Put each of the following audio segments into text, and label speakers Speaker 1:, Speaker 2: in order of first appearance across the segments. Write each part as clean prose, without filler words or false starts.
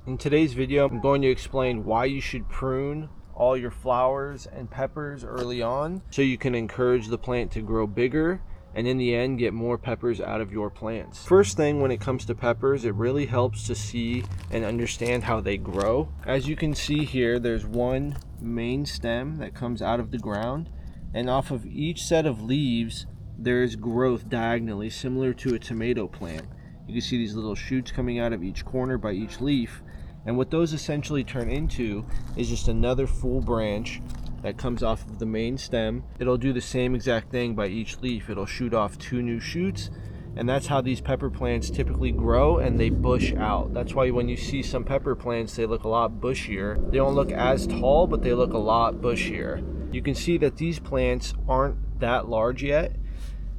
Speaker 1: In today's video, I'm going to explain why you should prune all your flowers and peppers early on so you can encourage the plant to grow bigger and in the end get more peppers out of your plants. First thing, when it comes to peppers, it really helps to see and understand how they grow. As you can see here, there's one main stem that comes out of the ground, and off of each set of leaves there is growth diagonally, similar to a tomato plant. You can see these little shoots coming out of each corner by each leaf. And what those essentially turn into is just another full branch that comes off of the main stem. It'll do the same exact thing by each leaf. It'll shoot off 2 new shoots, and that's how these pepper plants typically grow, and they bush out. That's why when you see some pepper plants, they look a lot bushier. They don't look as tall, but they look a lot bushier. You can see that these plants aren't that large yet,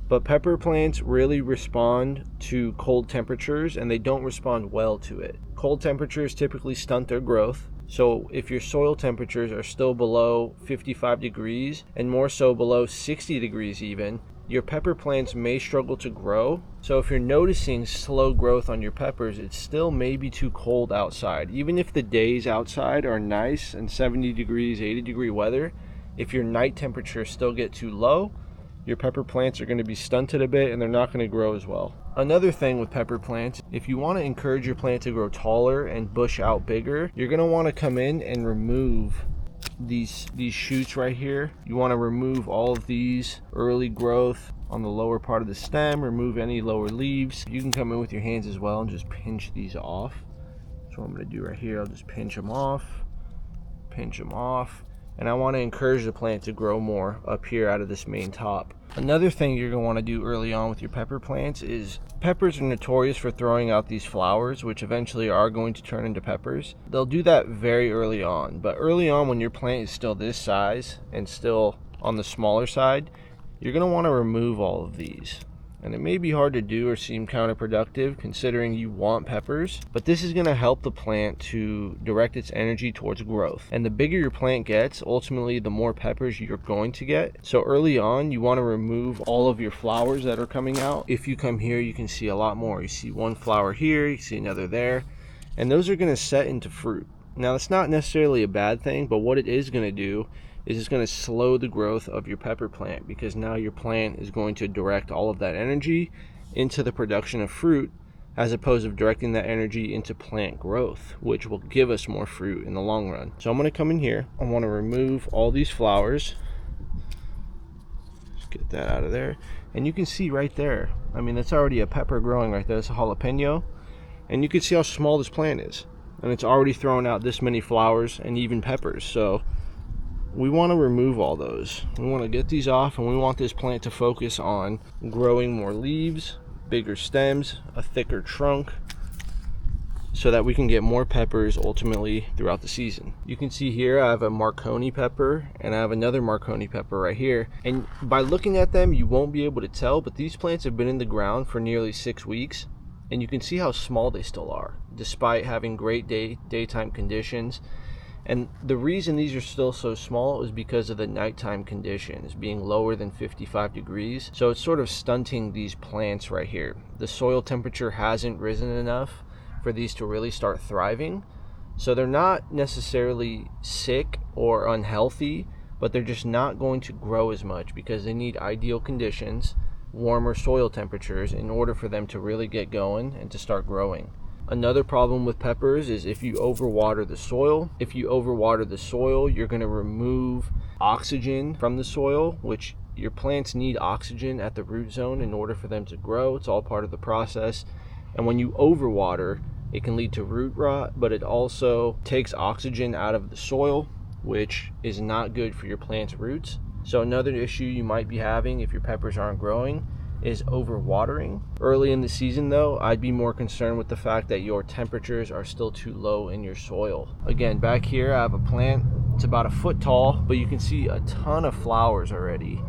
Speaker 1: but pepper plants really respond to cold temperatures, and they don't respond well to it. Cold temperatures typically stunt their growth. So if your soil temperatures are still below 55 degrees and more so below 60 degrees even, your pepper plants may struggle to grow. So if you're noticing slow growth on your peppers, it still may be too cold outside. Even if the days outside are nice and 70 degrees, 80 degree weather, if your night temperatures still get too low, your pepper plants are going to be stunted a bit and they're not going to grow as well. Another thing with pepper plants, if you want to encourage your plant to grow taller and bush out bigger, you're going to want to come in and remove these shoots right here. You want to remove all of these early growth on the lower part of the stem, remove any lower leaves. You can come in with your hands as well and just pinch these off. That's what I'm going to do right here. I'll just pinch them off. And I want to encourage the plant to grow more up here out of this main top. Another thing you're going to want to do early on with your pepper plants is peppers are notorious for throwing out these flowers, which eventually are going to turn into peppers. They'll do that very early on, but early on when your plant is still this size and still on the smaller side, you're going to want to remove all of these. And it may be hard to do or seem counterproductive considering you want peppers, but this is going to help the plant to direct its energy towards growth. And the bigger your plant gets, ultimately the more peppers you're going to get. So early on, you want to remove all of your flowers that are coming out. If you come here, you can see a lot more. You see one flower here, you see another there, and those are going to set into fruit. Now, that's not necessarily a bad thing, but what it is going to do is it's going to slow the growth of your pepper plant, because now your plant is going to direct all of that energy into the production of fruit as opposed to directing that energy into plant growth, which will give us more fruit in the long run. So I'm going to come in here. I want to remove all these flowers. Just get that out of there. And you can see right there, I mean, that's already a pepper growing right there. It's a jalapeno. And you can see how small this plant is. And it's already thrown out this many flowers and even peppers. So we want to remove all those. We want to get these off, and we want this plant to focus on growing more leaves, bigger stems, a thicker trunk, so that we can get more peppers ultimately throughout the season. You can see here I have a Marconi pepper and I have another Marconi pepper right here. And by looking at them, you won't be able to tell, but these plants have been in the ground for nearly 6 weeks. And you can see how small they still are, despite having great daytime conditions. And the reason these are still so small is because of the nighttime conditions being lower than 55 degrees. So it's sort of stunting these plants right here. The soil temperature hasn't risen enough for these to really start thriving. So they're not necessarily sick or unhealthy, but they're just not going to grow as much because they need ideal conditions, warmer soil temperatures, in order for them to really get going and to start growing. Another problem with peppers is if you overwater the soil. If you overwater the soil, you're going to remove oxygen from the soil, which your plants need oxygen at the root zone in order for them to grow. It's all part of the process. And when you overwater, it can lead to root rot, but it also takes oxygen out of the soil, which is not good for your plant's roots. So another issue you might be having if your peppers aren't growing is overwatering. Early in the season though, I'd be more concerned with the fact that your temperatures are still too low in your soil. Again, back here I have a plant. It's about 1 foot tall, but you can see a ton of flowers already.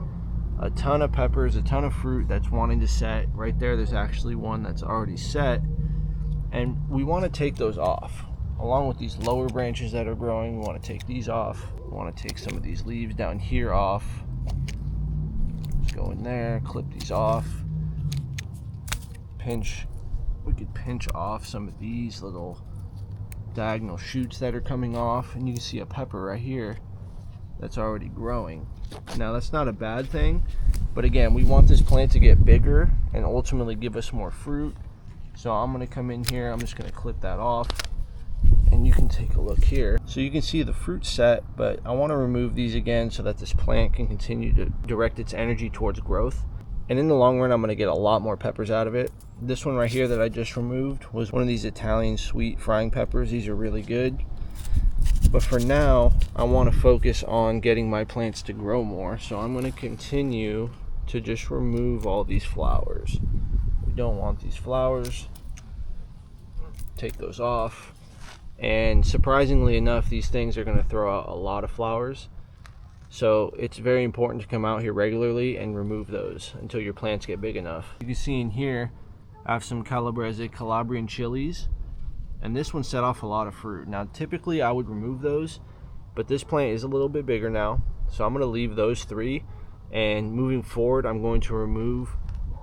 Speaker 1: A ton of peppers, a ton of fruit that's wanting to set. Right there's actually one that's already set. And we want to take those off. Along with these lower branches that are growing, we want to take these off. We want to take some of these leaves down here off. Go in there, clip these off, we could pinch off some of these little diagonal shoots that are coming off, and you can see a pepper right here that's already growing. Now that's not a bad thing, but again, we want this plant to get bigger and ultimately give us more fruit. So I'm going to come in here, I'm just going to clip that off, and you can take a look here. So you can see the fruit set, but I want to remove these again so that this plant can continue to direct its energy towards growth. And in the long run, I'm going to get a lot more peppers out of it. This one right here that I just removed was one of these Italian sweet frying peppers. These are really good. But for now, I want to focus on getting my plants to grow more. So I'm going to continue to just remove all these flowers. We don't want these flowers. Take those off. And surprisingly enough, these things are going to throw out a lot of flowers. So it's very important to come out here regularly and remove those until your plants get big enough. You can see in here, I have some Calabrian chilies, and this one set off a lot of fruit. Now typically I would remove those, but this plant is a little bit bigger now, so I'm going to leave those three, and moving forward I'm going to remove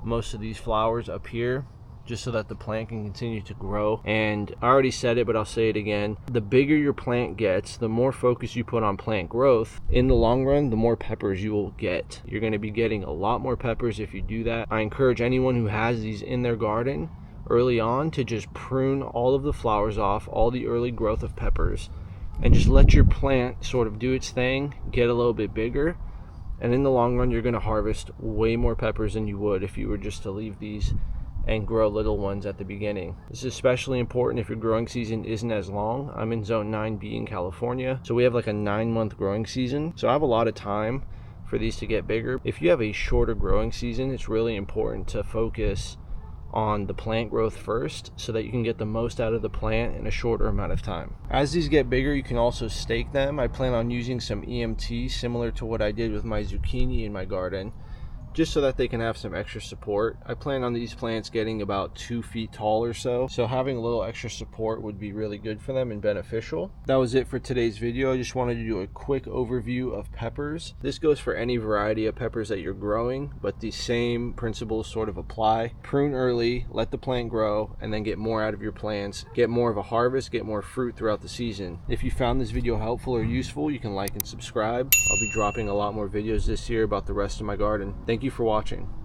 Speaker 1: most of these flowers up here just so that the plant can continue to grow. And I already said it, but I'll say it again, the bigger your plant gets, the more focus you put on plant growth, in the long run the more peppers you will get. You're going to be getting a lot more peppers if you do that. I encourage anyone who has these in their garden early on to just prune all of the flowers off, all the early growth of peppers, and just let your plant sort of do its thing, get a little bit bigger, and in the long run you're going to harvest way more peppers than you would if you were just to leave these and grow little ones at the beginning. This is especially important if your growing season isn't as long. I'm in zone 9B in California, so we have like a 9-month growing season, so I have a lot of time for these to get bigger. If you have a shorter growing season, it's really important to focus on the plant growth first so that you can get the most out of the plant in a shorter amount of time. As these get bigger, you can also stake them. I plan on using some EMT similar to what I did with my zucchini in my garden, just so that they can have some extra support. I plan on these plants getting about 2 feet tall or so having a little extra support would be really good for them and beneficial. That was it for today's video. I just wanted to do a quick overview of peppers. This goes for any variety of peppers that you're growing, but the same principles sort of apply. Prune early, let the plant grow, and then get more out of your plants. Get more of a harvest, get more fruit throughout the season. If you found this video helpful or useful, you can like and subscribe. I'll be dropping a lot more videos this year about the rest of my garden. Thank you for watching.